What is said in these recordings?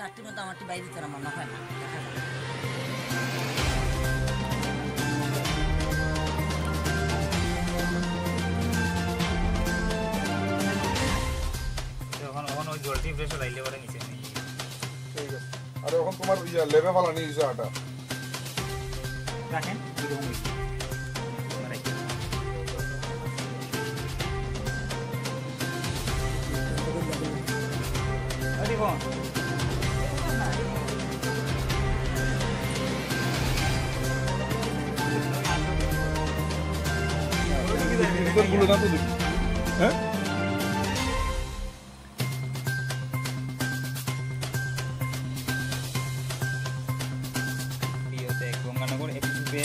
4টির মধ্যে আমারটি বাইরে দিতে মনে হয় না, দেখা যাবে। ওই জলটি ফ্রেশ লাইলে পরে নিচে ঠিক আছে। আর এখন তোমার লেবে ফালানি হয়েছে আটা রাখেন এরকম হ্যাঁ গঙ্গানগর এপিসুপে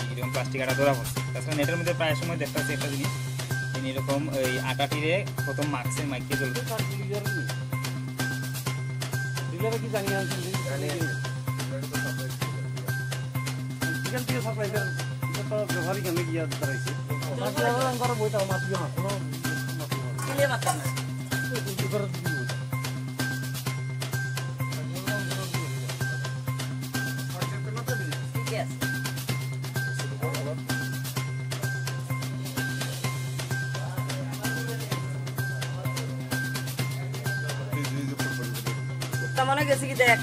এইরকম প্লাস্টিক আটা ধরা পড়ছে। তাছাড়া নেটের মধ্যে প্রায় সময় দেখতে পাচ্ছি একটা জিনিস, এরকম এই আটাটিরে প্রথম মাইকে চলবে কি জানি ব্যবহারিক আমি গিয়া দাঁড়াইছি বইটা মাতিও না কোনো মনে গেছে কি দেখ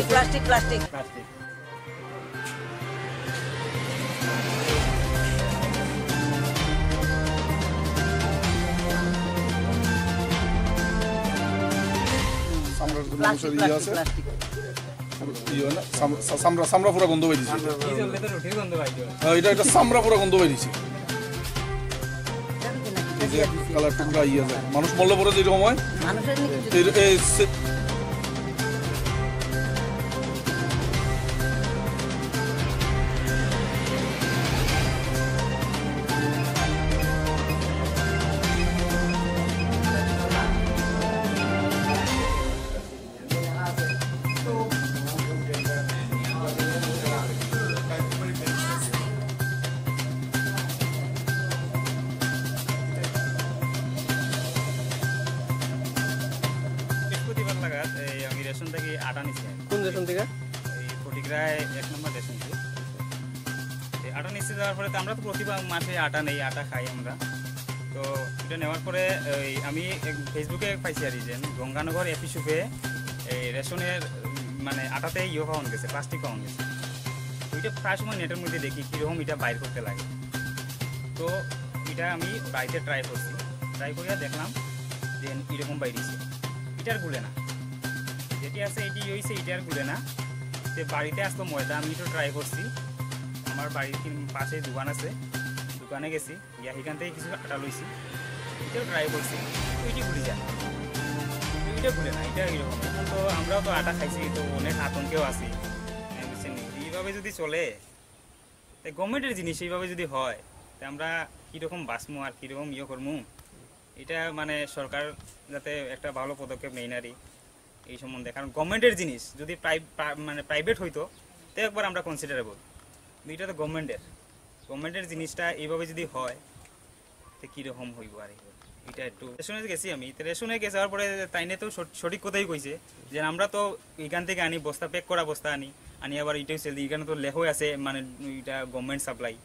প্লাস্টিক প্লাস্টিক প্লাস্টিক সামরা পুরা গন্ধ পাই দিছে, এটা সামরা পুরা গন্ধ পাই দিছে। কালার টুকরা মানুষ মরলে পরে যেরকম হয় আটা নিচ্ছে। কোন রেশন থেকে? এই ফটিকরায় 1 নম্বর রেশন থেকে আটা নিচ্ছে। যাওয়ার পরে তো আমরা তো প্রতি মাসে আটা নেই, আটা খাই আমরা। তো এটা নেওয়ার পরে আমি ফেসবুকে পাইছি আর যে গঙ্গানগর এপিসুপে এই রেশনের মানে আটাতে পাওয়া গেছে, প্লাস্টিক পাওয়া গেছে। ওইটা প্রায় সময় নেটের মধ্যে দেখি কীরকম এটা বাইর করতে লাগে। তো এটা আমি বাড়িতে ট্রাই করছি, ট্রাই করিয়া দেখলাম যে এরকম বাইরেছে। এটার গুলে না, যেটি আছে এটি হয়েছে, এটি আর গুলে না। তো বাড়িতে আসতো ময়দা, আমি একটু ট্রাই করছি। আমার বাড়ির পাশে দোকান আছে, দোকানে গেছি, গিয়া সেখান থেকে কিছু আটা লইছি, এটাও ট্রাই করছি। ওইটি গুলি যায়, এটা গুলে না, এটা এরকম। এখন তো আমরাও তো আটা খাইছি, তো অনেক আতঙ্কেও আছি, বুঝছেন। এইভাবে যদি চলে, গভর্নমেন্টের জিনিস এইভাবে যদি হয়, তা আমরা কীরকম বাঁচমু আর কীরকম করমু, এটা মানে সরকার যাতে একটা ভালো পদক্ষেপ নেই নারী এই সম্বন্ধে। কারণ গভর্নমেন্টের জিনিস যদি মানে প্রাইভেট হইতো তো একবার আমরা কনসিডারেবল, এটা তো গভর্নমেন্টের জিনিসটা এইভাবে যদি হয় তো কীরকম হইব। আর এটা একটু রেশনে গেছি আমি, তো রেশনে যাওয়ার পরে তাইনে তো সঠিক কথাই কইছে যে আমরা তো এখান থেকে আনি, বস্তা প্যাক করা বস্তা আনি আবার এটাই সেল দিই। এখানে তো লেখই আছে মানে এটা গভর্নমেন্ট সাপ্লাই,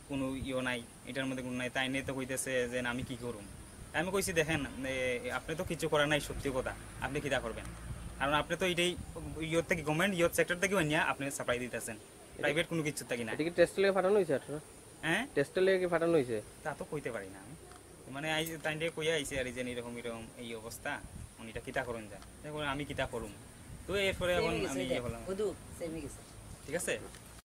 কোনো নাই এটার মধ্যে কোনো নাই। তাইনে তো কইতেছে যে আমি কি করুম। আমি কইছি দেখেন আপনি তো কিছু করার নাই, সত্যি কথা, আপনি কিটা করবেন? কারণ আপনি তো এটাই থেকে গভর্নমেন্ট সেক্টর থেকে নিয়ে আপনি সাপ্লাই দিতেছেন, প্রাইভেট কোনো কিছু থাকি না। এটা কি টেস্ট লেগে ফাটানো হয়েছে? হ্যাঁ, টেস্ট লেগে কি ফাটানো হয়েছে তা তো কইতে পারি না আমি, মানে তাই কইয়া আইছে আর যে এরকম এই অবস্থা, এটা কিতা করুন যায়, আমি কিতা করুম। তো এরপরে এখন আমি হলাম, ঠিক আছে।